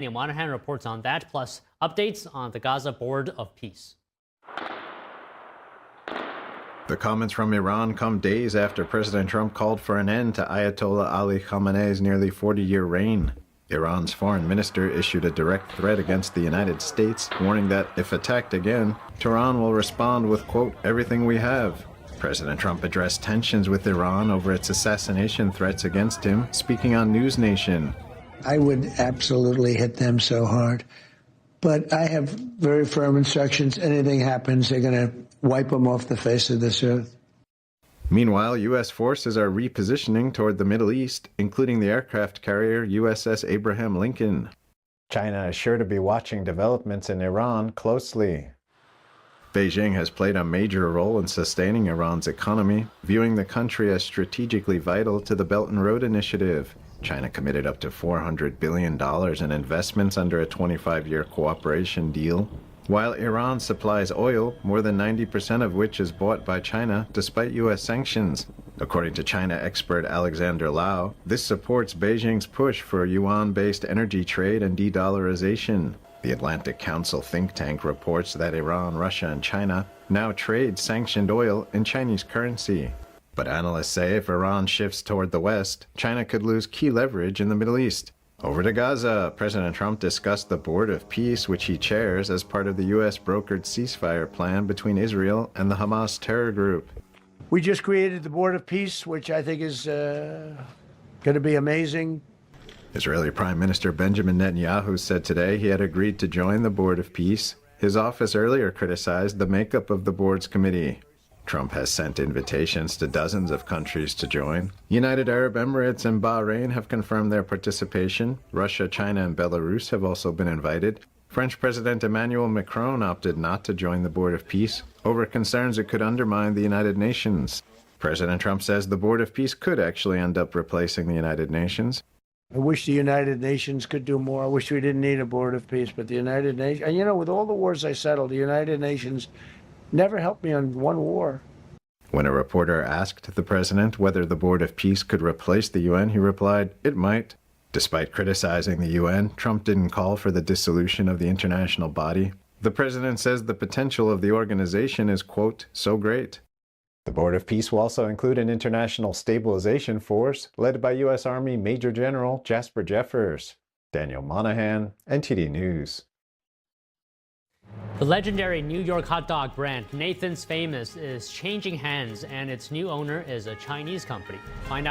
Daniel Monahan reports on that, plus updates on the Gaza Board of Peace. The comments from Iran come days after President Trump called for an end to Ayatollah Ali Khamenei's nearly 40-year reign. Iran's foreign minister issued a direct threat against the United States, warning that if attacked again, Tehran will respond with, quote, everything we have. President Trump addressed tensions with Iran over its assassination threats against him, speaking on News Nation. I would absolutely hit them so hard. But I have very firm instructions. Anything happens, they're going to wipe them off the face of this earth. Meanwhile, U.S. forces are repositioning toward the Middle East, including the aircraft carrier USS Abraham Lincoln. China is sure to be watching developments in Iran closely. Beijing has played a major role in sustaining Iran's economy, viewing the country as strategically vital to the Belt and Road Initiative. China committed up to $400 billion in investments under a 25-year cooperation deal, while Iran supplies oil, more than 90% of which is bought by China, despite U.S. sanctions. According to China expert Alexander Lau, this supports Beijing's push for yuan-based energy trade and de-dollarization. The Atlantic Council think tank reports that Iran, Russia, and China now trade sanctioned oil in Chinese currency. But analysts say if Iran shifts toward the West, China could lose key leverage in the Middle East. Over to Gaza, President Trump discussed the Board of Peace, which he chairs as part of the U.S. brokered ceasefire plan between Israel and the Hamas terror group. We just created the Board of Peace, which I think is going to be amazing. Israeli Prime Minister Benjamin Netanyahu said today he had agreed to join the Board of Peace. His office earlier criticized the makeup of the board's committee. Trump has sent invitations to dozens of countries to join. United Arab Emirates and Bahrain have confirmed their participation. Russia, China, and Belarus have also been invited. French President Emmanuel Macron opted not to join the Board of Peace over concerns it could undermine the United Nations. President Trump says the Board of Peace could actually end up replacing the United Nations. I wish the United Nations could do more. I wish we didn't need a Board of Peace, but the United Nations, and you know, with all the wars I settled, the United Nations never helped me on one war. When a reporter asked the president whether the Board of Peace could replace the UN, he replied, it might. Despite criticizing the UN, Trump didn't call for the dissolution of the international body. The president says the potential of the organization is, quote, so great. The Board of Peace will also include an international stabilization force led by U.S. Army Major General Jasper Jeffers. Daniel Monahan, NTD News. The legendary New York hot dog brand Nathan's Famous is changing hands, and its new owner is a Chinese company. Find out